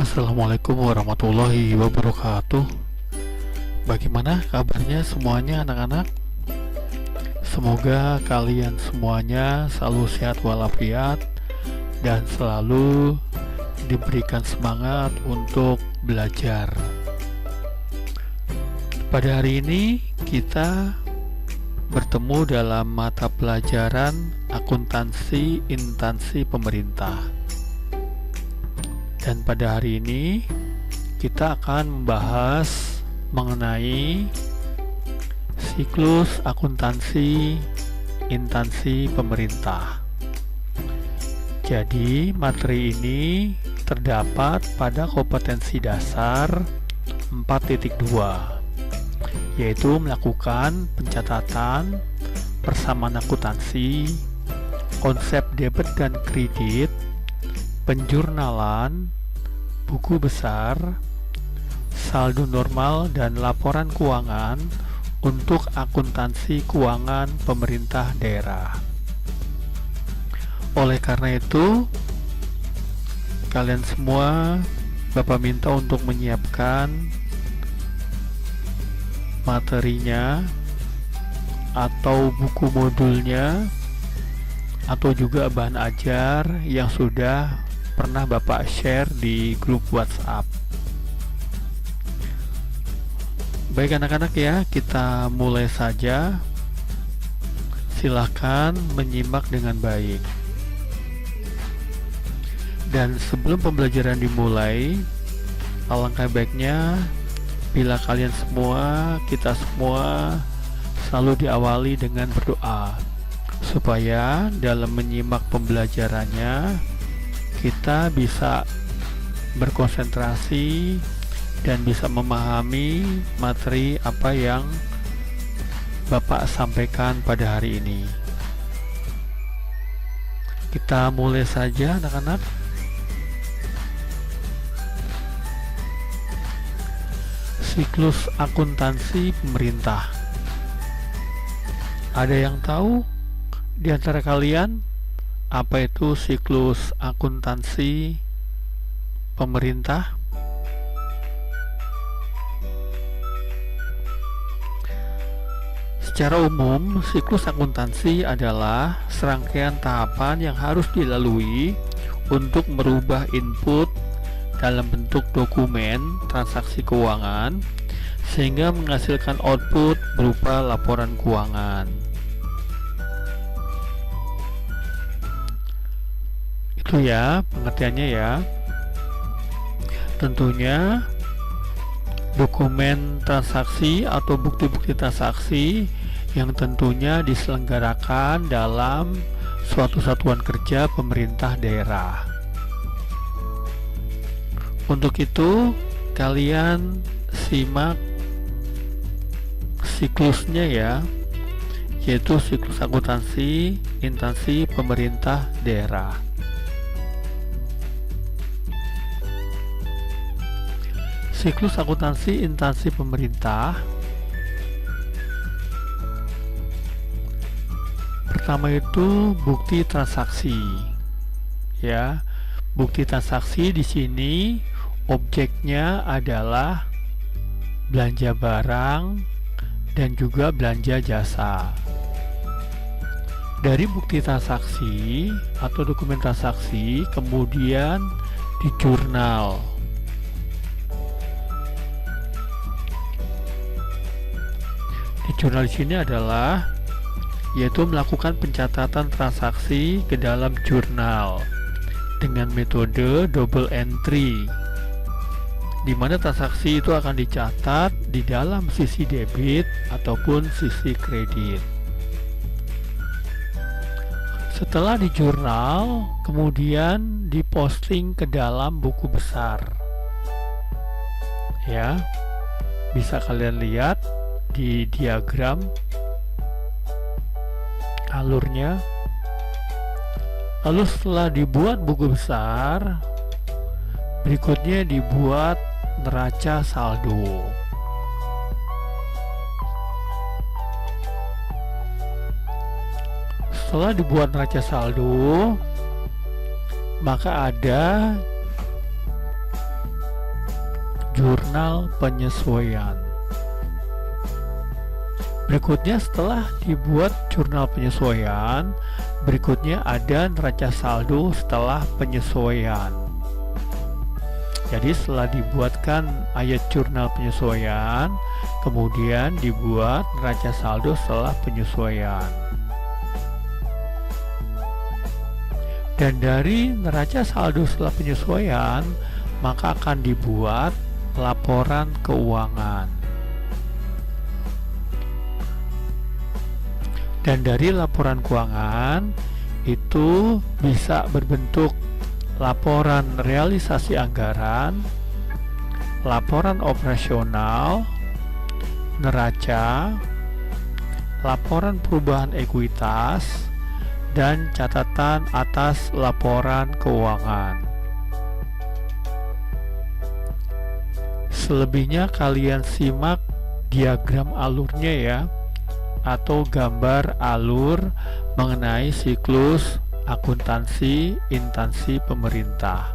Assalamualaikum warahmatullahi wabarakatuh. Bagaimana kabarnya semuanya anak-anak? Semoga kalian semuanya selalu sehat walafiat dan selalu diberikan semangat untuk belajar. Pada hari ini kita bertemu dalam mata pelajaran akuntansi instansi pemerintah. Dan pada hari ini kita akan membahas mengenai siklus akuntansi instansi pemerintah. Jadi materi ini terdapat pada kompetensi dasar 4.2, yaitu melakukan pencatatan persamaan akuntansi, konsep debit dan kredit, penjurnalan, buku besar, saldo normal, dan laporan keuangan untuk akuntansi keuangan pemerintah daerah. Oleh karena itu, kalian semua Bapak minta untuk menyiapkan materinya atau buku modulnya atau juga bahan ajar yang sudah pernah Bapak share di grup WhatsApp. Baik anak-anak ya, kita mulai saja. Silahkan menyimak dengan baik. Dan sebelum pembelajaran dimulai, alangkah baiknya bila kalian semua, kita semua selalu diawali dengan berdoa, supaya dalam menyimak pembelajarannya kita bisa berkonsentrasi dan bisa memahami materi apa yang Bapak sampaikan pada hari ini. Kita mulai saja anak-anak. Siklus akuntansi pemerintah. Ada yang tahu di antara kalian apa itu siklus akuntansi pemerintah? Secara umum, siklus akuntansi adalah serangkaian tahapan yang harus dilalui untuk merubah input dalam bentuk dokumen transaksi keuangan sehingga menghasilkan output berupa laporan keuangan. Itu ya pengertiannya ya. Tentunya dokumen transaksi atau bukti-bukti transaksi yang tentunya diselenggarakan dalam suatu satuan kerja pemerintah daerah. Untuk itu kalian simak siklusnya ya, yaitu siklus akuntansi instansi pemerintah daerah. Siklus akuntansi instansi pemerintah. Pertama itu bukti transaksi. Ya, bukti transaksi di sini objeknya adalah belanja barang dan juga belanja jasa. Dari bukti transaksi atau dokumen transaksi kemudian dijurnal. Jurnal di sini adalah yaitu melakukan pencatatan transaksi ke dalam jurnal dengan metode double entry, di mana transaksi itu akan dicatat di dalam sisi debit ataupun sisi kredit. Setelah di jurnal, kemudian diposting ke dalam buku besar. Ya, bisa kalian lihat di diagram alurnya. Lalu setelah dibuat buku besar, berikutnya dibuat neraca saldo. Setelah dibuat neraca saldo, maka ada jurnal penyesuaian. Berikutnya, setelah dibuat jurnal penyesuaian, berikutnya ada neraca saldo setelah penyesuaian. Jadi setelah dibuatkan ayat jurnal penyesuaian, kemudian dibuat neraca saldo setelah penyesuaian. Dan dari neraca saldo setelah penyesuaian, maka akan dibuat laporan keuangan. Dan dari laporan keuangan itu bisa berbentuk laporan realisasi anggaran, laporan operasional, neraca, laporan perubahan ekuitas, dan catatan atas laporan keuangan. Selebihnya kalian simak diagram alurnya ya, atau gambar alur mengenai siklus akuntansi instansi pemerintah.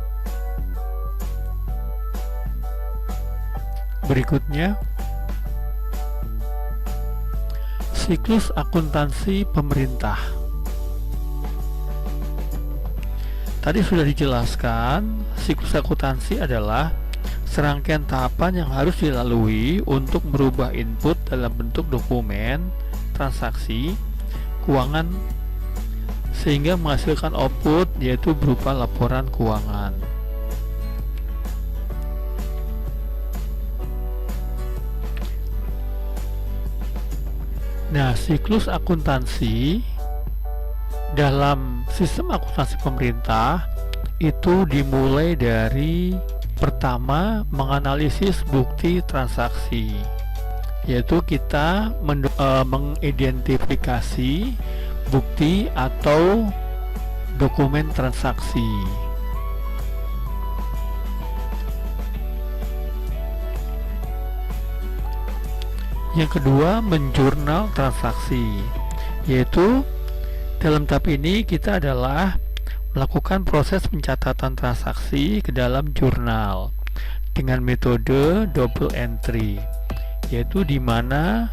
Berikutnya, siklus akuntansi pemerintah. Tadi sudah dijelaskan, siklus akuntansi adalah serangkaian tahapan yang harus dilalui untuk merubah input dalam bentuk dokumen transaksi keuangan sehingga menghasilkan output, yaitu berupa laporan keuangan. Nah, siklus akuntansi dalam sistem akuntansi pemerintah itu dimulai dari pertama, menganalisis bukti transaksi, yaitu kita mengidentifikasi bukti atau dokumen transaksi. Yang kedua, menjurnal transaksi, yaitu dalam tahap ini kita adalah melakukan proses pencatatan transaksi ke dalam jurnal dengan metode double entry, yaitu di mana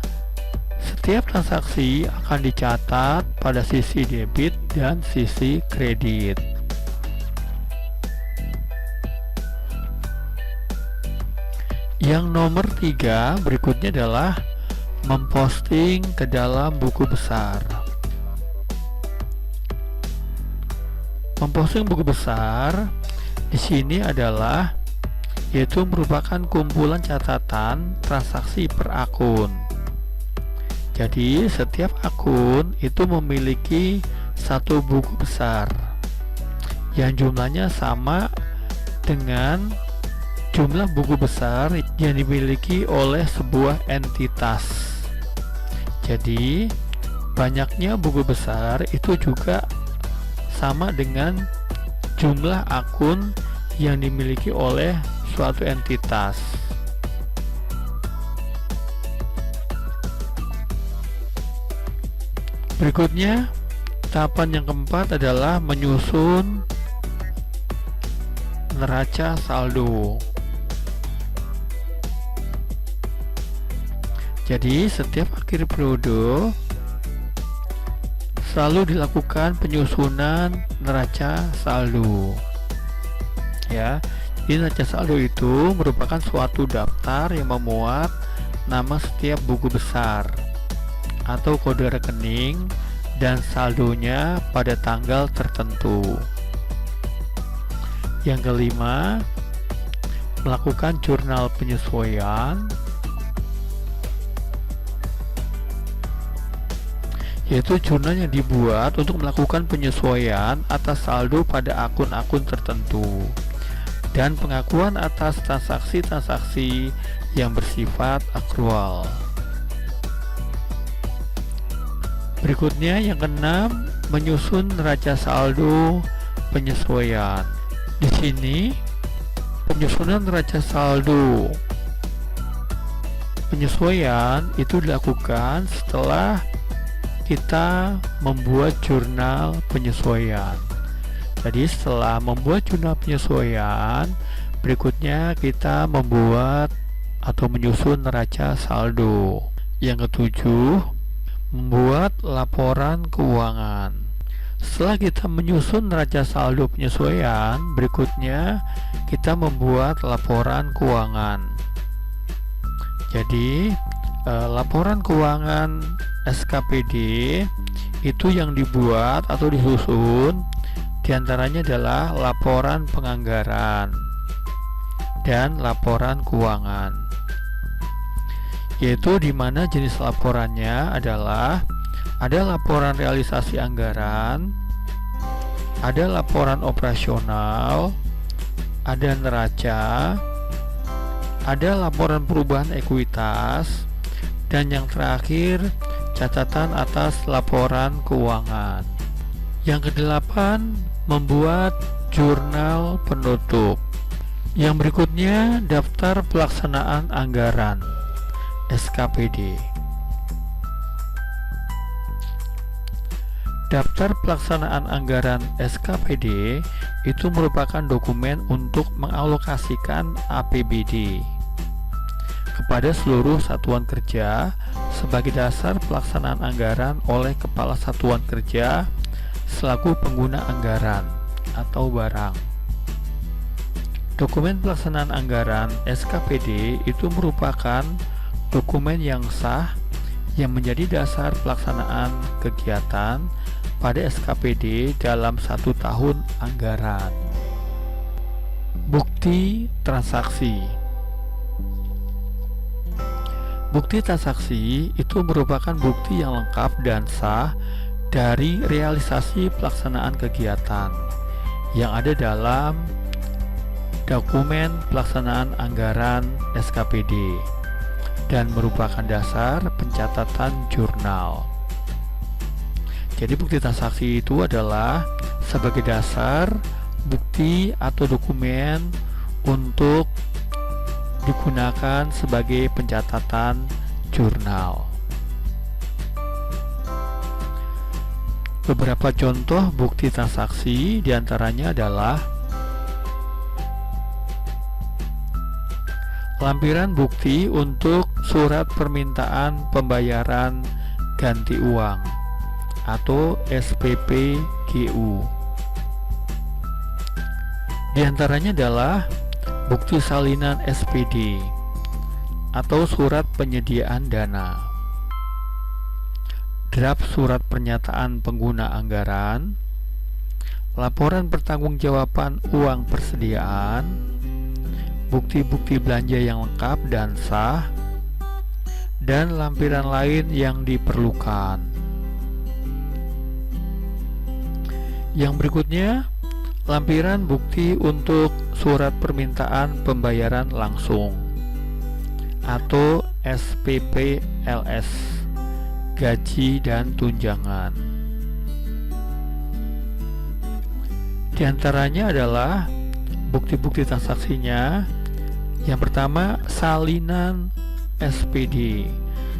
setiap transaksi akan dicatat pada sisi debit dan sisi kredit. Yang nomor 3 berikutnya adalah memposting ke dalam buku besar. Memposting buku besar di sini adalah yaitu merupakan kumpulan catatan transaksi per akun. Jadi setiap akun itu memiliki satu buku besar yang jumlahnya sama dengan jumlah buku besar yang dimiliki oleh sebuah entitas. Jadi banyaknya buku besar itu juga sama dengan jumlah akun yang dimiliki oleh suatu entitas. Berikutnya, tahapan yang keempat adalah menyusun neraca saldo. Jadi setiap akhir periode selalu dilakukan penyusunan neraca saldo. Ya, jadi neraca saldo itu merupakan suatu daftar yang memuat nama setiap buku besar atau kode rekening dan saldonya pada tanggal tertentu. Yang kelima, melakukan jurnal penyesuaian, yaitu jurnal yang dibuat untuk melakukan penyesuaian atas saldo pada akun-akun tertentu dan pengakuan atas transaksi-transaksi yang bersifat akrual. Berikutnya yang keenam, menyusun neraca saldo penyesuaian. Di sini penyusunan neraca saldo penyesuaian itu dilakukan setelah kita membuat jurnal penyesuaian. Jadi setelah membuat jurnal penyesuaian, Berikutnya kita membuat atau menyusun neraca saldo. Yang ketujuh, membuat laporan keuangan. Setelah kita menyusun neraca saldo penyesuaian, berikutnya kita membuat laporan keuangan. Jadi laporan keuangan SKPD itu yang dibuat atau disusun diantaranya adalah laporan penganggaran dan laporan keuangan, yaitu di mana jenis laporannya adalah ada laporan realisasi anggaran, ada laporan operasional, ada neraca, ada laporan perubahan ekuitas, dan yang terakhir catatan atas laporan keuangan. Yang kedelapan, membuat jurnal penutup. Yang berikutnya, daftar pelaksanaan anggaran SKPD. Daftar pelaksanaan anggaran SKPD itu merupakan dokumen untuk mengalokasikan APBD kepada seluruh satuan kerja sebagai dasar pelaksanaan anggaran oleh Kepala Satuan Kerja selaku pengguna anggaran atau barang. Dokumen pelaksanaan anggaran SKPD itu merupakan dokumen yang sah yang menjadi dasar pelaksanaan kegiatan pada SKPD dalam 1 tahun anggaran. Bukti transaksi. Bukti transaksi itu merupakan bukti yang lengkap dan sah dari realisasi pelaksanaan kegiatan yang ada dalam dokumen pelaksanaan anggaran SKPD dan merupakan dasar pencatatan jurnal. Jadi bukti transaksi itu adalah sebagai dasar bukti atau dokumen untuk digunakan sebagai pencatatan jurnal. Beberapa contoh bukti transaksi diantaranya adalah lampiran bukti untuk surat permintaan pembayaran ganti uang atau SPP GU. Diantaranya adalah bukti salinan SPD atau surat penyediaan dana, draft surat pernyataan pengguna anggaran, laporan pertanggungjawaban uang persediaan, bukti-bukti belanja yang lengkap dan sah, dan lampiran lain yang diperlukan. Yang berikutnya, lampiran bukti untuk surat permintaan pembayaran langsung atau SPPLS, gaji dan tunjangan. Di antaranya adalah bukti-bukti transaksinya. Yang pertama, salinan SPD,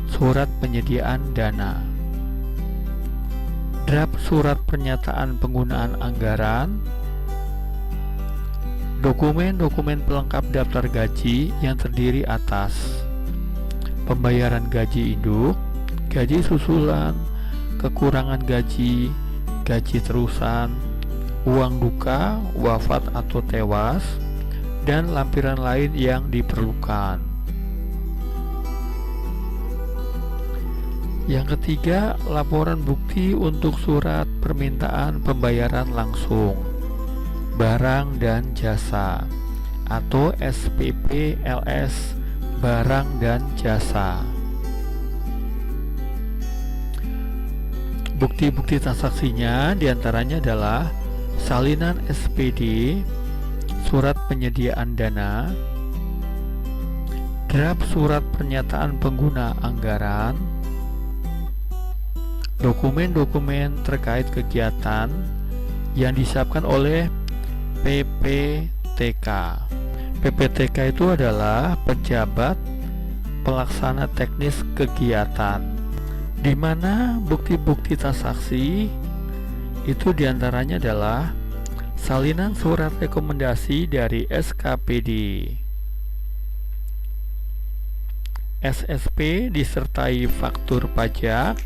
surat penyediaan dana, draft surat pernyataan penggunaan anggaran, dokumen-dokumen pelengkap daftar gaji yang terdiri atas pembayaran gaji induk, gaji susulan, kekurangan gaji, gaji terusan, uang duka, wafat atau tewas, dan lampiran lain yang diperlukan. Yang ketiga, laporan bukti untuk surat permintaan pembayaran langsung, barang dan jasa atau SPPLS, barang dan jasa. Bukti-bukti transaksinya diantaranya adalah salinan SPD, surat penyediaan dana, draft surat pernyataan pengguna anggaran, dokumen-dokumen terkait kegiatan yang disiapkan oleh PPTK. PPTK itu adalah pejabat pelaksana teknis kegiatan, di mana bukti-bukti transaksi itu diantaranya adalah Salinan surat rekomendasi dari SKPD, SSP disertai faktur pajak,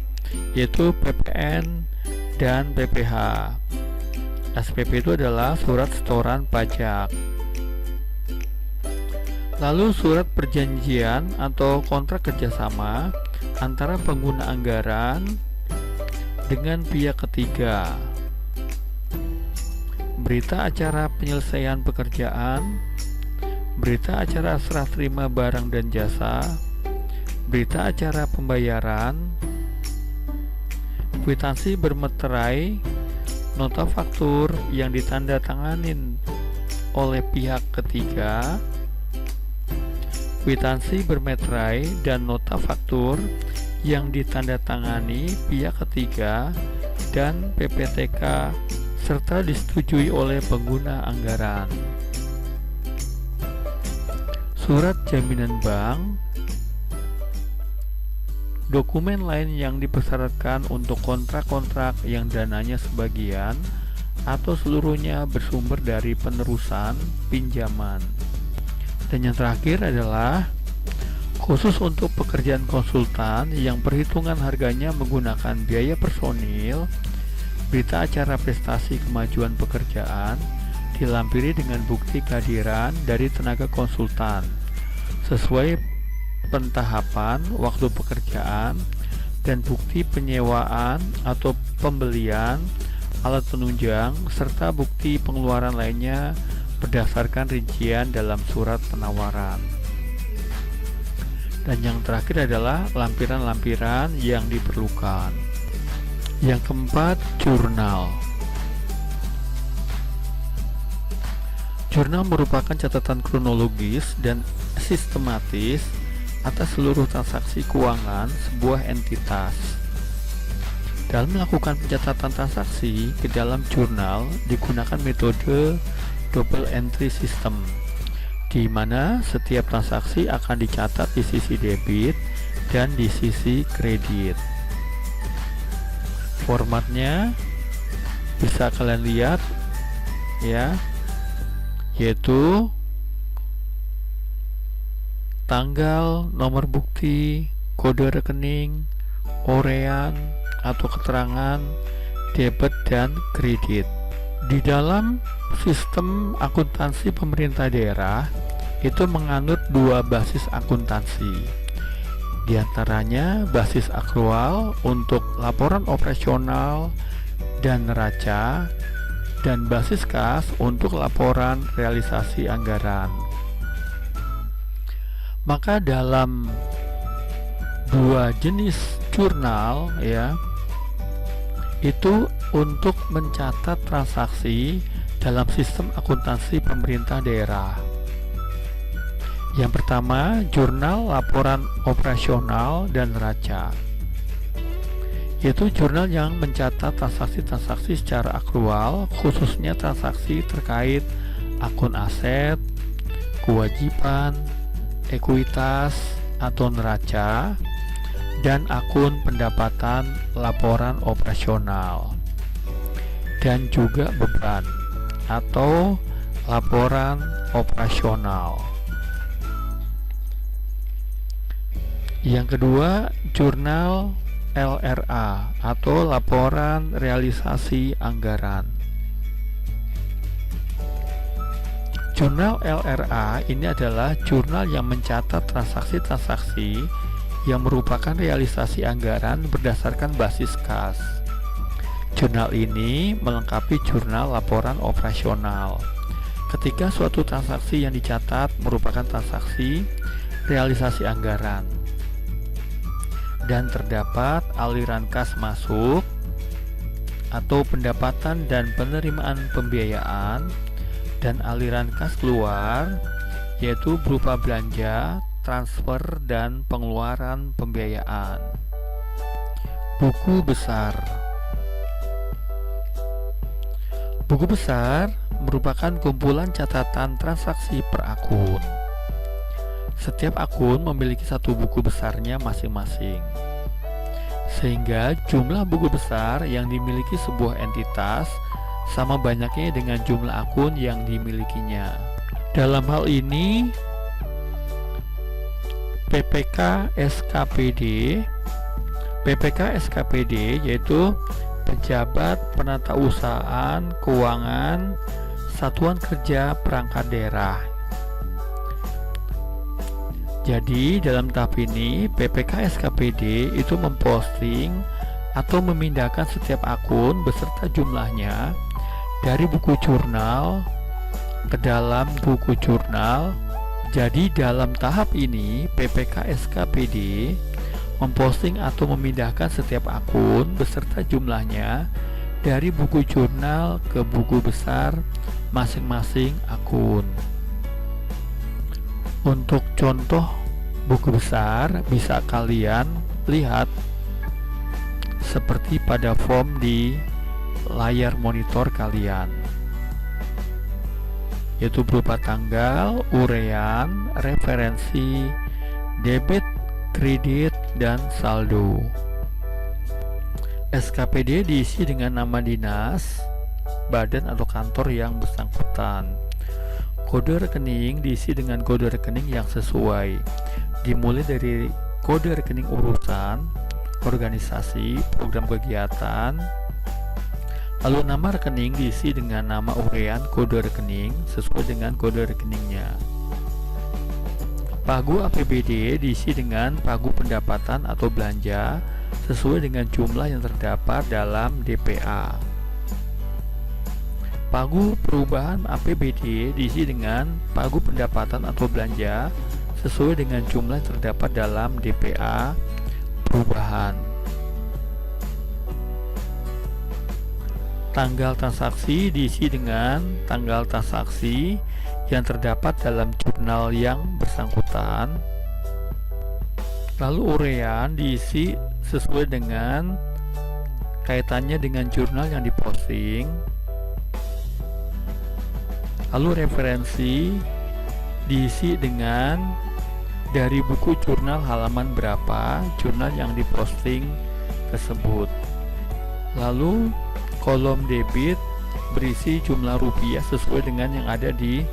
yaitu PPN dan PPh. SPP itu adalah surat setoran pajak. Lalu surat perjanjian atau kontrak kerjasama antara pengguna anggaran dengan pihak ketiga. Berita acara penyelesaian pekerjaan, berita acara serah terima barang dan jasa, berita acara pembayaran, kwitansi bermeterai, nota faktur yang ditandatanganin oleh pihak ketiga, kwitansi bermeterai dan nota faktur yang ditandatangani pihak ketiga dan PPTK serta disetujui oleh pengguna anggaran. Surat jaminan bank, dokumen lain yang dipersyaratkan untuk kontrak-kontrak yang dananya sebagian atau seluruhnya bersumber dari penerusan pinjaman. Dan yang terakhir adalah khusus untuk pekerjaan konsultan yang perhitungan harganya menggunakan biaya personil, berita acara prestasi kemajuan pekerjaan dilampiri dengan bukti kehadiran dari tenaga konsultan sesuai pentahapan waktu pekerjaan dan bukti penyewaan atau pembelian alat penunjang serta bukti pengeluaran lainnya berdasarkan rincian dalam surat penawaran. Dan yang terakhir adalah lampiran-lampiran yang diperlukan. Yang keempat, jurnal. Jurnal merupakan catatan kronologis dan sistematis atas seluruh transaksi keuangan sebuah entitas. Dalam melakukan pencatatan transaksi ke dalam jurnal digunakan metode double entry system, di mana setiap transaksi akan dicatat di sisi debit dan di sisi kredit. Formatnya bisa kalian lihat ya, yaitu tanggal, nomor bukti, kode rekening, orean atau keterangan debit dan kredit. Di dalam sistem akuntansi pemerintah daerah itu menganut dua basis akuntansi. Di antaranya basis akrual untuk laporan operasional dan neraca, dan basis kas untuk laporan realisasi anggaran. Maka dalam dua jenis jurnal ya, itu untuk mencatat transaksi dalam sistem akuntansi pemerintah daerah. Yang pertama, jurnal laporan operasional dan neraca, yaitu jurnal yang mencatat transaksi-transaksi secara akrual, khususnya transaksi terkait akun aset, kewajiban, ekuitas atau neraca, dan akun pendapatan laporan operasional, dan juga beban atau laporan operasional. Yang kedua, jurnal LRA atau laporan realisasi anggaran. Jurnal LRA ini adalah jurnal yang mencatat transaksi-transaksi yang merupakan realisasi anggaran berdasarkan basis kas. Jurnal ini melengkapi jurnal laporan operasional. Ketika suatu transaksi yang dicatat merupakan transaksi realisasi anggaran dan terdapat aliran kas masuk atau pendapatan dan penerimaan pembiayaan, dan aliran kas keluar yaitu berupa belanja, transfer, dan pengeluaran pembiayaan. Buku besar. Buku besar merupakan kumpulan catatan transaksi per akun. Setiap akun memiliki satu buku besarnya masing-masing, sehingga jumlah buku besar yang dimiliki sebuah entitas sama banyaknya dengan jumlah akun yang dimilikinya. Dalam hal ini, PPK SKPD yaitu pejabat penatausahaan keuangan Satuan Kerja Perangkat Daerah. Jadi dalam tahap ini PPK SKPD itu memposting atau memindahkan setiap akun beserta jumlahnya dari buku jurnal ke dalam buku jurnal. Jadi dalam tahap ini PPK SKPD memposting atau memindahkan setiap akun beserta jumlahnya dari buku jurnal ke buku besar masing-masing akun. Untuk contoh buku besar bisa kalian lihat seperti pada form di layar monitor kalian, yaitu berupa tanggal, urean, referensi, debit, kredit, dan saldo. SKPD diisi dengan nama dinas, badan atau kantor yang bersangkutan. Kode rekening diisi dengan kode rekening yang sesuai, dimulai dari kode rekening urusan, organisasi, program kegiatan. Lalu nama rekening diisi dengan nama urean kode rekening sesuai dengan kode rekeningnya. Pagu APBD diisi dengan pagu pendapatan atau belanja sesuai dengan jumlah yang terdapat dalam DPA. Pagu perubahan APBD diisi dengan pagu pendapatan atau belanja sesuai dengan jumlah yang terdapat dalam DPA perubahan. Tanggal transaksi diisi dengan tanggal transaksi yang terdapat dalam jurnal yang bersangkutan. Lalu urean diisi sesuai dengan kaitannya dengan jurnal yang diposting. Lalu referensi diisi dengan dari buku jurnal halaman berapa jurnal yang diposting tersebut. Lalu kolom debit berisi jumlah rupiah sesuai dengan yang ada di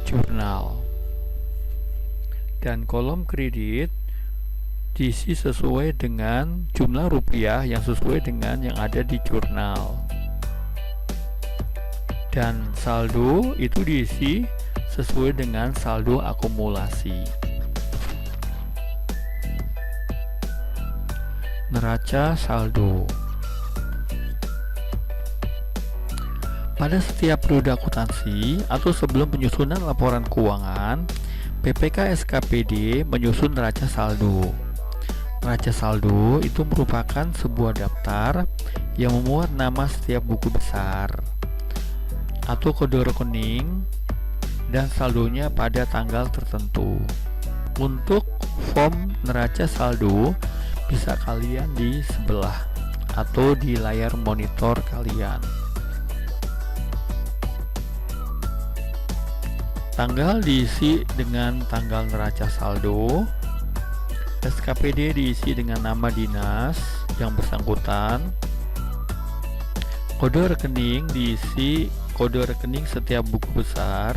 jurnal. Dan kolom kredit diisi sesuai dengan jumlah rupiah yang sesuai dengan yang ada di jurnal. Dan saldo itu diisi sesuai dengan saldo akumulasi. Neraca saldo. Pada setiap periode akuntansi atau sebelum penyusunan laporan keuangan, PPK SKPD menyusun neraca saldo. Neraca saldo itu merupakan sebuah daftar yang memuat nama setiap buku besar atau kode rekening dan saldonya pada tanggal tertentu. Untuk form neraca saldo bisa kalian di sebelah atau di layar monitor kalian. Tanggal diisi dengan tanggal neraca saldo. SKPD diisi dengan nama dinas yang bersangkutan. Kode rekening diisi kode rekening setiap buku besar.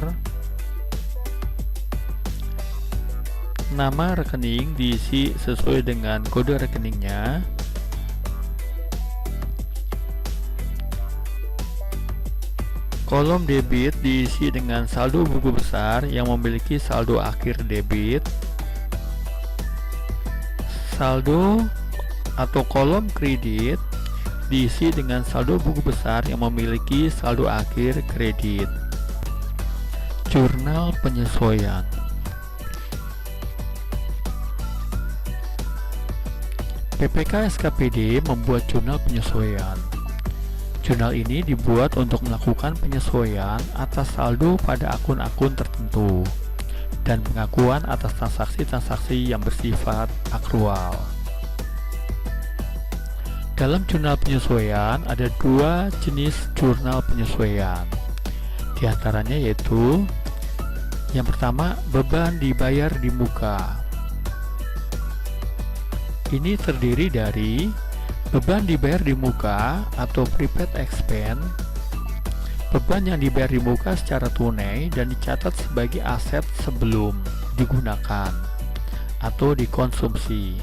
Nama rekening diisi sesuai dengan kode rekeningnya. Kolom debit diisi dengan saldo buku besar yang memiliki saldo akhir debit. Saldo atau kolom kredit diisi dengan saldo buku besar yang memiliki saldo akhir kredit. Jurnal penyesuaian. PPK SKPD membuat jurnal penyesuaian. Jurnal ini dibuat untuk melakukan penyesuaian atas saldo pada akun-akun tertentu dan pengakuan atas transaksi-transaksi yang bersifat akrual. Dalam jurnal penyesuaian ada dua jenis jurnal penyesuaian. Di antaranya yaitu yang pertama, beban dibayar di muka. Ini terdiri dari beban dibayar di muka atau prepaid expense Beban yang dibayar di muka secara tunai dan dicatat sebagai aset sebelum digunakan atau dikonsumsi.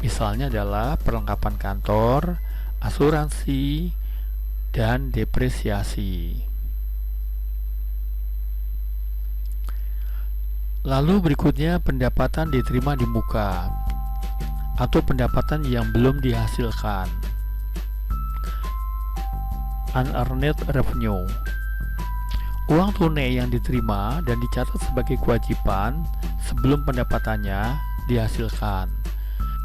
Misalnya adalah perlengkapan kantor, asuransi, dan depresiasi. Lalu berikutnya pendapatan diterima di muka atau pendapatan yang belum dihasilkan. Unearned revenue. Uang tunai yang diterima dan dicatat sebagai kewajiban sebelum pendapatannya dihasilkan.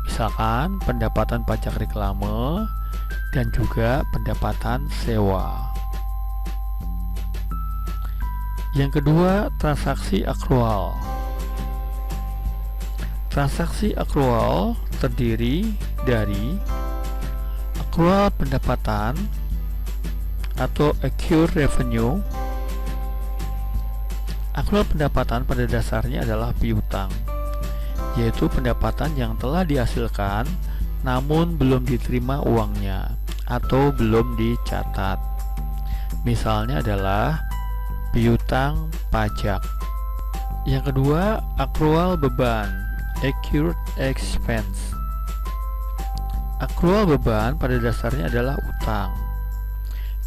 Misalkan pendapatan pajak reklame dan juga pendapatan sewa. Yang kedua, transaksi akrual. Transaksi akrual terdiri dari akrual pendapatan atau accrued revenue. Akrual pendapatan pada dasarnya adalah piutang, yaitu pendapatan yang telah dihasilkan namun belum diterima uangnya atau belum dicatat. Misalnya adalah piutang pajak. Yang kedua, akrual beban, accrued expense. Akrual beban pada dasarnya adalah utang,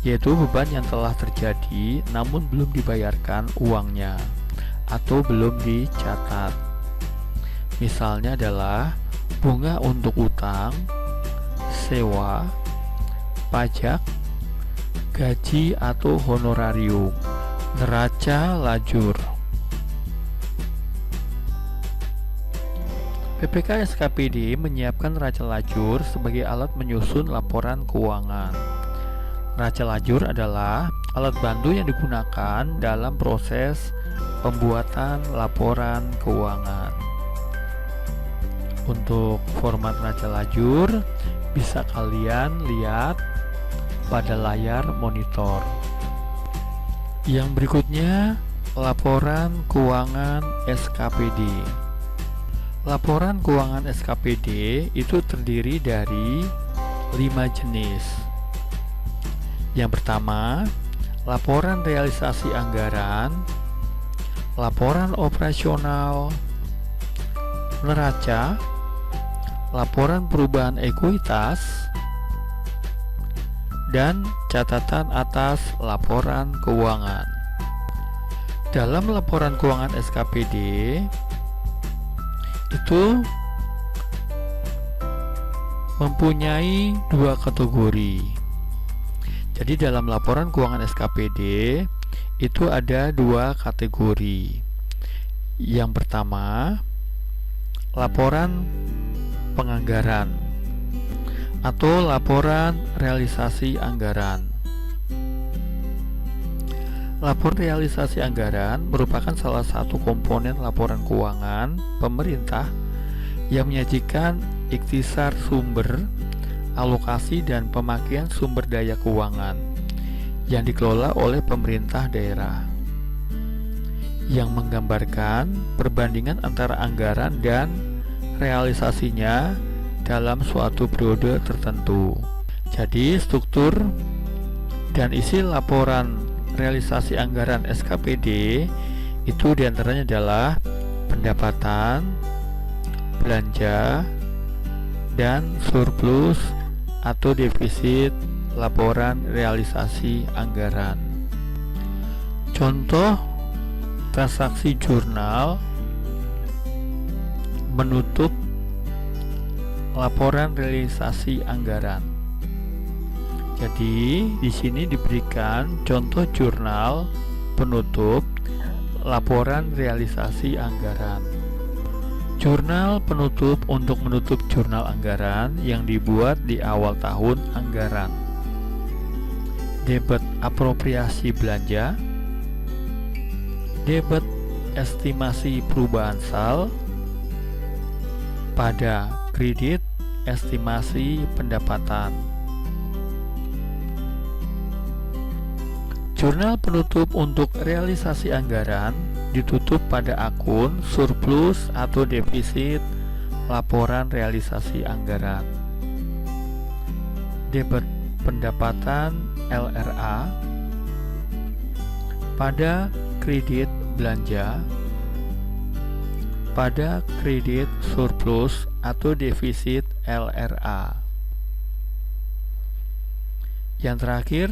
yaitu beban yang telah terjadi namun belum dibayarkan uangnya atau belum dicatat. Misalnya adalah bunga untuk utang, sewa, pajak, gaji atau honorarium, neraca lajur. PPK SKPD menyiapkan neraca lajur sebagai alat menyusun laporan keuangan. Neraca lajur adalah alat bantu yang digunakan dalam proses pembuatan laporan keuangan. Untuk format neraca lajur bisa kalian lihat pada layar monitor. Yang berikutnya, laporan keuangan SKPD. Laporan keuangan SKPD itu terdiri dari 5 jenis. Yang pertama, laporan realisasi anggaran, laporan operasional, neraca, laporan perubahan ekuitas, dan catatan atas laporan keuangan. Dalam laporan keuangan SKPD itu mempunyai 2 kategori. Jadi dalam laporan keuangan SKPD itu ada 2 kategori. Yang pertama, laporan penganggaran atau laporan realisasi anggaran. Laporan realisasi anggaran merupakan salah satu komponen laporan keuangan pemerintah yang menyajikan ikhtisar sumber, alokasi dan pemakaian sumber daya keuangan yang dikelola oleh pemerintah daerah, yang menggambarkan perbandingan antara anggaran dan realisasinya dalam suatu periode tertentu. Jadi struktur dan isi laporan realisasi anggaran SKPD itu diantaranya adalah pendapatan, belanja, dan surplus atau defisit laporan realisasi anggaran. Contoh transaksi jurnal menutup laporan realisasi anggaran. Jadi di sini diberikan contoh jurnal penutup laporan realisasi anggaran. Jurnal penutup untuk menutup jurnal anggaran yang dibuat di awal tahun anggaran. Debit apropriasi belanja, debit estimasi perubahan sal, pada kredit estimasi pendapatan. Jurnal penutup untuk realisasi anggaran ditutup pada akun surplus atau defisit laporan realisasi anggaran. Debit pendapatan LRA pada kredit belanja, pada kredit surplus atau defisit LRA. Yang terakhir,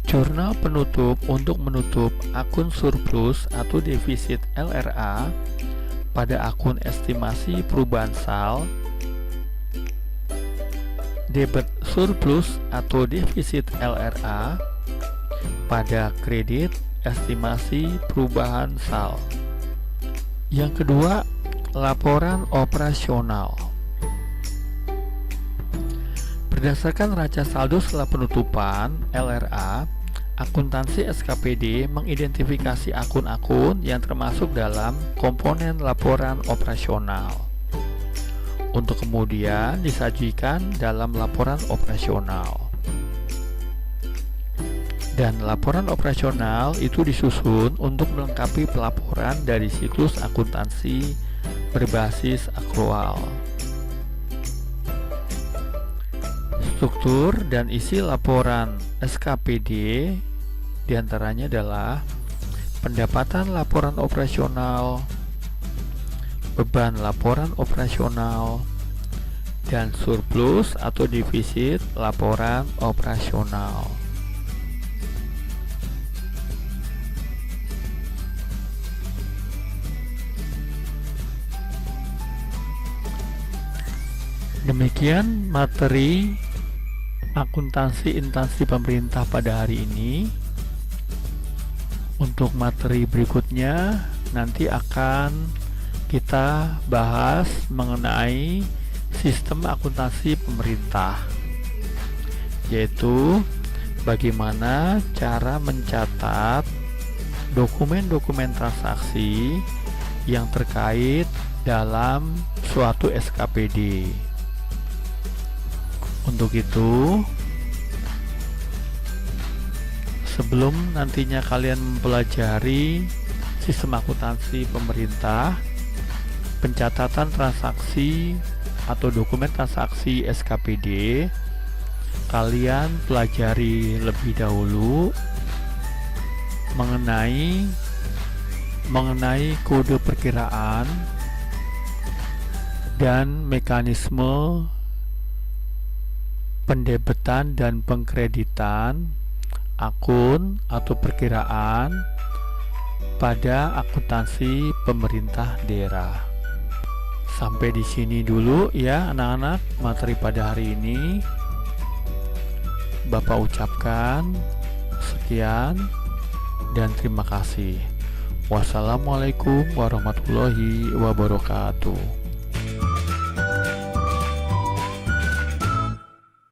jurnal penutup untuk menutup akun surplus atau defisit LRA pada akun estimasi perubahan sal, debit surplus atau defisit LRA pada kredit estimasi perubahan sal. Yang kedua, laporan operasional. Berdasarkan neraca saldo setelah penutupan LRA, akuntansi SKPD mengidentifikasi akun-akun yang termasuk dalam komponen laporan operasional untuk kemudian disajikan dalam laporan operasional. Dan laporan operasional itu disusun untuk melengkapi pelaporan dari siklus akuntansi berbasis akrual. Struktur dan isi laporan SKPD diantaranya adalah pendapatan laporan operasional, beban laporan operasional, dan surplus atau defisit laporan operasional. Demikian materi akuntansi instansi pemerintah pada hari ini. Untuk materi berikutnya nanti akan kita bahas mengenai sistem akuntansi pemerintah, yaitu bagaimana cara mencatat dokumen-dokumen transaksi yang terkait dalam suatu SKPD. Untuk itu, sebelum nantinya kalian mempelajari sistem akuntansi pemerintah, pencatatan transaksi atau dokumen transaksi SKPD, kalian pelajari lebih dahulu mengenai kode perkiraan dan mekanisme pendebetan dan pengkreditan akun atau perkiraan pada akuntansi pemerintah daerah. Sampai di sini dulu ya anak-anak materi pada hari ini. Bapak ucapkan sekian dan terima kasih. Wassalamualaikum warahmatullahi wabarakatuh.